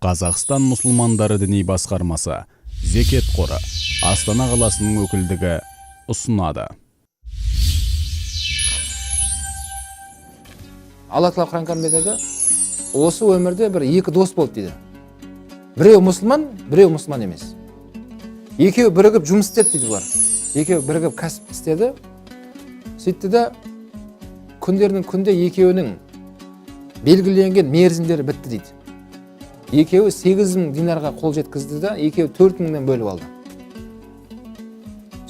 Қазақстан мұсылмандары діни басқармасы, Зекет қоры, Астана қаласының өкілдігі ұсынады. Алла Тағала Құран кәрімде айтады, осы өмірде бір екі дос болды дейді. Біреу мұсылман, біреу мұсылман емес. Екеуі бірігіп жұмыс істеді дейді бұлар. Екеуі бірігіп кәсіп істеді. Сөйтті де күндердің күнде екеуінің белгіленген мерзімдері бітті дейді. Екеуі 8.000 динарға қол жеткізді де, екеуі 4.000-ден бөліп алды.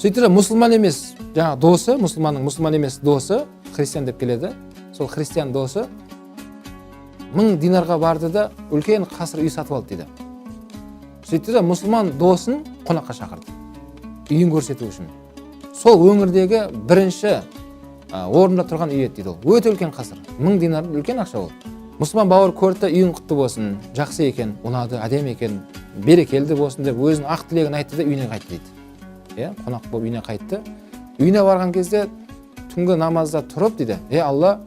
Сөйтті де мұсылман емес жаңа досы, мұсылманның мұсылман емес досы, христиан деп келеді. Сол христиан досы 1000 динарға барды да үлкен қасыр үй сатып алды дейді. Сөйтті де мұсылман досын қонаққа шақырды, үйін көрсету үшін. Сол өңірдегі бірінші орында тұрған үй еді дейді ол. Өте үлкен қасыр, 1000 динар үлкен ақша ол. Мұсылман бауыр көрді, үйің құтты болсын, жақсы екен, ұнады, әдемі екен, берекелді болсын деп өзінің ақ тілегін айтты да үйіне қайтты дейді. Қонақ болып үйіне қайтты. Үйіне барған кезде түнгі намазда тұрып дейді, Алла,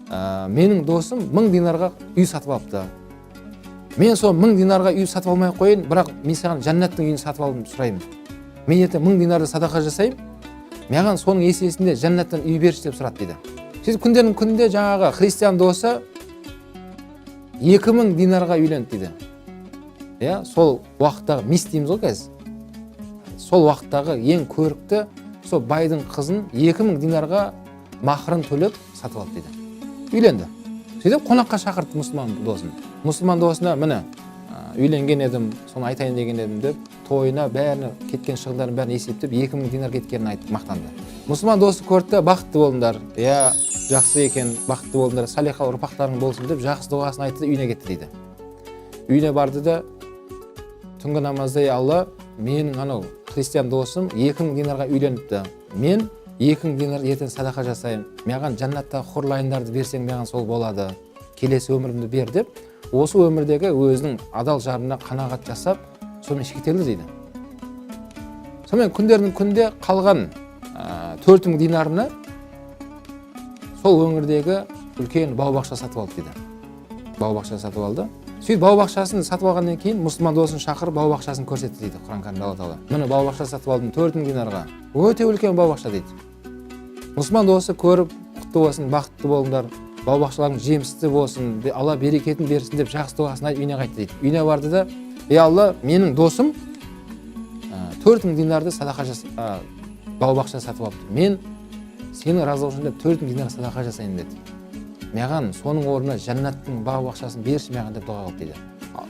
менің досым 1000 динарға үй сатып алыпты. Мен сол 1000 динарға үй сатып алмай қойын, бірақ мен саған жәннаттың үйін сатып алуын сұраймын. Мен ертең 1000 динарды садақа жасаймын, маған соның есесінде жәннаттан үй берші деп сұрады дейді. Сөйтіп күндердің күнінде жаңағы христиан досы 2000 динарға үйленді дейді. Сол уақыттағы мис дейміз ғой қазір. Сол уақыттағы ең көрікті сол байдың қызын 2000 динарға махрын төлеп сатып алды дейді. Үйленді. Сөйтіп қонаққа шақырды мұсылман досын. Мұсылман досына міне үйленген едім, соны айтайын деген едім деп, тойына бәріне кеткен шығындарын бәрін есептеп 2000 динар кеткенін айтып мақтанды. Мұсылман досы көрді, бақытты болыңдар. Жақсы екен, бақытты болыңдар, салиха ұрпақтарың болсын деп жақсы дұғасын айтты да үйіне кетті дейді. Үйіне барды да түнгі намазда, Алла, менің анау христиан досым 2000 динарға үйленіпті. Мен 2000 динар ертең садақа жасаймын. Маған жәннатта хурлайындарды берсең, маған сол болады. Келесі өмірімді бер деп, осы өмірдегі өзінің адал жарына қанағат жасап, сонымен шектелді дейді. Сонымен күндердің күнде қалған 4000 динарына сол өңірдегі үлкен бау-бақша сатып алды дейді. Бау-бақша сатып алды. Сөйтіп бау-бақшасын сатып алғаннан кейін мұсылман досын шақырып бау-бақшасын көрсетті дейді Құран кәрімде Алла Тағала. Міне бау-бақша сатып алдым 4000 динарға. Өте үлкен бау-бақша дейді. Мұсылман досы көріп, құтты болсын, бақытты болыңдар, бау-бақшаларың жемісті болсын, Алла берекетін берсін деп жақсы дұғасын айтып үйіне қайтты дейді. Үйіне барды да, Алла, менің досым 4000 динарды садақа бау-бақша сатып алыпты. Мен сенің разылығың деп 4000 динар садақа жасайын деді. Маған соның орнына жәннаттың бау-бақшасын берші маған деп дұға қылды дейді.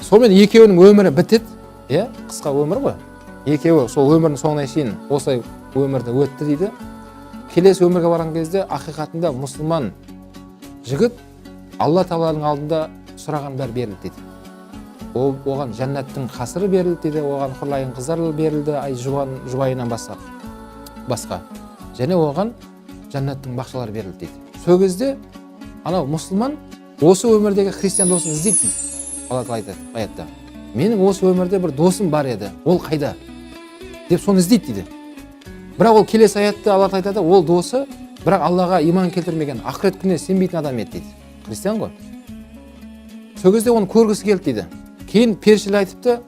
Сонымен екеуінің өмірі бітеді, қысқа өмір ғой. Екеуі сол өмірдің соңына шейін осылай өмірді өтті дейді. Келесі өмірге барған кезде ақиқатында мұсылман жігіт Алла Тағаланың алдында сұраған бәрі берілді дейді. Оған жәннаттың қасыры берілді дейді, оған құрлайын қыздар берілді, жұбайынан басқа. Және оған жәннаттың бақшалары берілді дейді. Сол кезде анау мұсылман осы өмірдегі христиан досын іздейді дейді. Алла Тағала айтады аятта. Менің осы өмірде бір досым бар еді, ол қайда? Деп соны іздейді дейді. Бірақ ол келесі аятта Алла айтады, ол досы бірақ Аллаға иман келтірмеген, ақырет күніне сенбейтін адам еді дейді. Христиан ғой. Сол кезде оны көргісі келді дейді. Кейін періштелер айтыпты,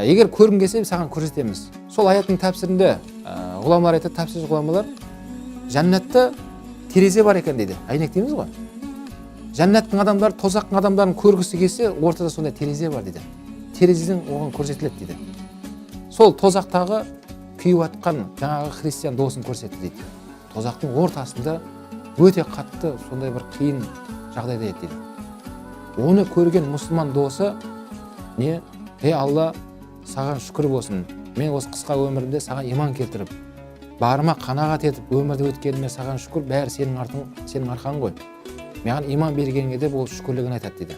егер көргің келсе саған көрсетеміз. Сол аяттың тәпсірінде ғұламалар айтады, тәпсір ғұламалар, жәннатта терезе бар екен дейді. Әйнек дейміз ғой. Жәннаттың адамдары, тозақтың адамдарын көргісі келсе, ортада сондай терезе бар дейді. Терезеден оған көрсетіледі дейді. Сол тозақтағы күйіп атқан жаңағы христиан досын көрсетті дейді. Тозақтың ортасында өте қатты сондай бір қиын жағдайда еді дейді. Оны көрген мұсылман досы Алла, саған шүкір болсын. Мен осы қысқа өмірімде саған иман келтіріп, барыма қанағат етіп өмірді өткеніме саған шүкір, бәрі сенің арқаң ғой. Маған иман бергенге де ол шүкірлігін айтады дейді.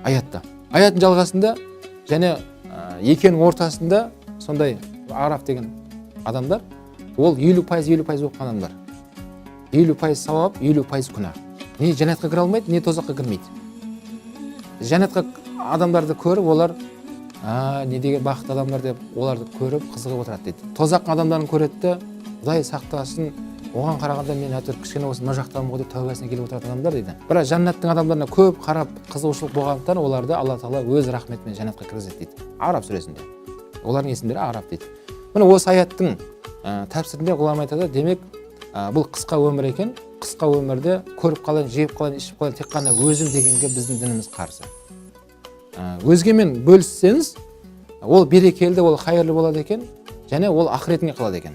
Аятта. Аяттың жалғасында және екенің ортасында сондай Араф деген адамдар, ол 50% болып адамдар. 50% сауап, 50% күнә. Не жәннатқа кіре алмайды, не тозаққа кірмейді. Жәннатқа адамдарды көріп, олар не деген бақытты адамдар деп оларды көріп қызығып отырады дейді. Тозақ адамдарын көреді, Құдай сақтасын, оған қарағанда мен әйтеуір кішкене болсын мына жақтамын ғой деп тәубасына келіп отыратын адамдар дейді. Бірақ жәннаттың адамдарына көп қарап қызығушылық болғандықтан оларды Алла Тағала өз рахметімен жәннатқа кіргізеді дейді. Араб сүресінде. Олардың есімдері Араб дейді. Міне осы аяттың тәпсірінде ғұлама айтады, демек бұл қысқа өмір екен. Қысқа өмірде көріп қалайын, жеп қалайын, ішіп қалайын, тек қана өзім дегенге біздің дініміз қарсы. Өзгемен бөліссеңіз, ол берекелі, ол қайырлы болады екен, және ол ақыретіңе қалады екен.